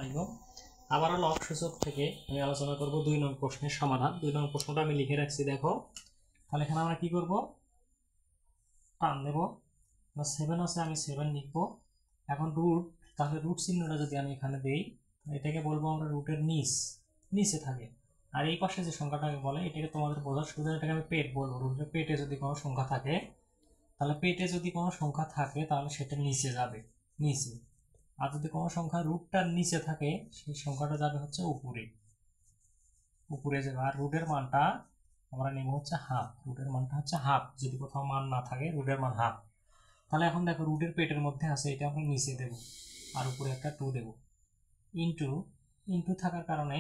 আলাইকুম। আবারও লগ সূচক থেকে আমি আলোচনা করব 2 নং প্রশ্নের সমাধান। 2 নং প্রশ্নটা আমি লিখে রাখছি, দেখো। তাহলে এখানে আমরা কি করব, টান দেব। 7 আছে, আমি 7 লিখব। এখন রুট, তাহলে রুট চিহ্নটা যদি আমি এখানে দেই, এটাকে বলবো আমরা রুটের নিচে থাকে। আর এই পাশে যে সংখ্যাটাকে বলে, এটাকে তোমাদের বোঝার সুবিধা, এটাকে আমি পেট বলবো। রুটের পেটে যদি কোনো সংখ্যা থাকে, তাহলে সেটা নিচে যাবে, নিচে। আর যদি কোনো সংখ্যা রুটটার নিচে থাকে, সেই সংখ্যাটা যাবে হচ্ছে উপরে যাবে। আর রুটের মানটা আমরা নেব হচ্ছে হাফ। রুটের মানটা হচ্ছে হাফ, যদি কোথাও মান না থাকে রুটের মান হাফ। তাহলে এখন দেখো, রুটের পেটের মধ্যে আছে, এটা আমরা নিচে দেব, আর উপরে একটা 2 দেব। ইন্টু থাকার কারণে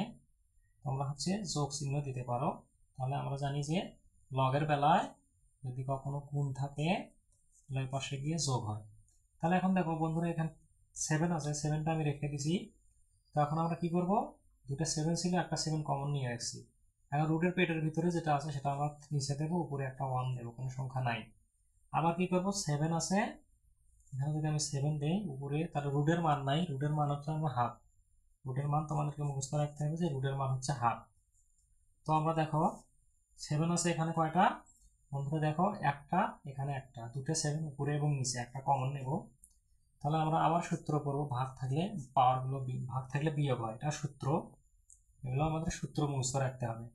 তোমরা হচ্ছে যোগ চিহ্ন দিতে পারো। তাহলে আমরা জানি যে লগের বেলায় যদি কখনো গুণ থাকে, তাহলে ওই পাশে গিয়ে যোগ হয়। তাহলে এখন দেখো বন্ধুরা, এখানে 7 আছে, 7টা আমি রেখে দিছি। তো এখন আমরা কি করব, দুটো 7 ছিল, একটা 7 কমন নিয়ে রাখছি। এখন রুটের পেটের ভিতরে যেটা আছে সেটা আমরা নিচে দেবো, উপরে একটা 1 দেবো, কোনো সংখ্যা নাই। আবার কি করব, 7 আছে, এখানে যদি আমি 7 দেই উপরে, তাহলে রুটের মান নাই, রুটের মান হচ্ছে আমরা হাফ। রুটের মান তোমাদেরকে মুখস্থ রাখতে হবে যে রুটের মান হচ্ছে হাফ। তো আমরা দেখো 7 আছে, এখানে কয়টা বন্ধুরা, দেখো একটা, এখানে একটা, দুটো 7 উপরে এবং নিচে, একটা কমন নেব। তাহলে আমরা আবার সূত্র করব, ভাগ থাকলে পাওয়ারগুলো ভাগ থাকলে বিয়োগ হয়, এটা সূত্র। এগুলো আমাদের সূত্র মুখস্থ রাখতে হবে।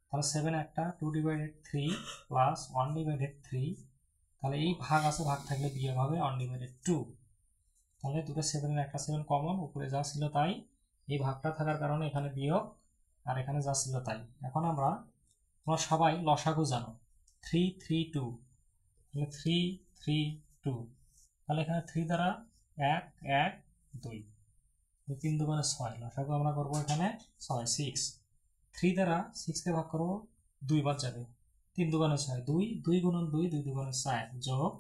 তাহলে 7 একটা, 2/3 প্লাস 1/3। তাহলে এই ভাগ আছে, ভাগ থাকলে বিয়োগ হবে 1/2। তাহলে দুটো 7-এর একটা 7 কমন, উপরে যা ছিল তাই, এই ভাগটা থাকার কারণে এখানে বিয়োগ, আর এখানে যা ছিল তাই। এখন তোমরা সবাই লসাগু জানো, 3 3 2, তাহলে 3 3 2। তাহলে এখানে 3 দ্বারা 1 1 2, 3 দুগুণে 6, লসাগু আমরা করবো এখানে 6 6। 3 দ্বারা 6কে ভাগ করবো, 2 বার যাবে, 3 দুগুণে 6, 2 2 গুণন 2, 2 দুগুণে 4, যোগ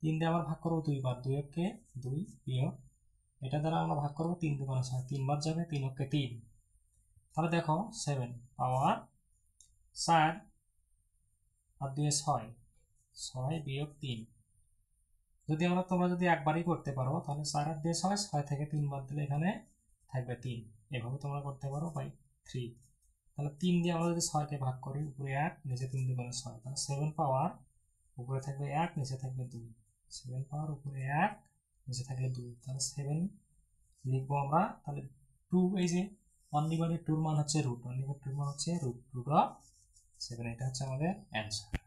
3 দিয়ে আবার ভাগ করবো 2 বার, 2 কে 2 বিয়োগ, এটা দ্বারা আমরা ভাগ করবো 3 দুগুণে 6, 3 বার যাবে, 3 কে 3। তাহলে দেখো 7 পাওয়ার 4 আর 2 6, 6 বিয়োগ 3। যদি তোমরা যদি একবারই করতে পারো, তাহলে 4 আর 2 6, 6 থেকে 3 বাদ দিলে এখানে থাকবে 3। এভাবে তোমরা করতে পারো বাই 3। তাহলে 3 দিয়ে আমরা যদি 6কে ভাগ করি, উপরে 1 নিচে 3 দুগুণে 6, তাহলে 7 পাওয়ার উপরে থাকবে 1 নিচে থাকবে 2, 7 পাওয়ার উপরে 1 নিচে থাকলে 2। তাহলে 7 লিখবো আমরা। তাহলে 2, এই যে 1/2 মান হচ্ছে রুট, 1/2 মান হচ্ছে রুট অফ 7, এটা হচ্ছে আমাদের অ্যান্সার।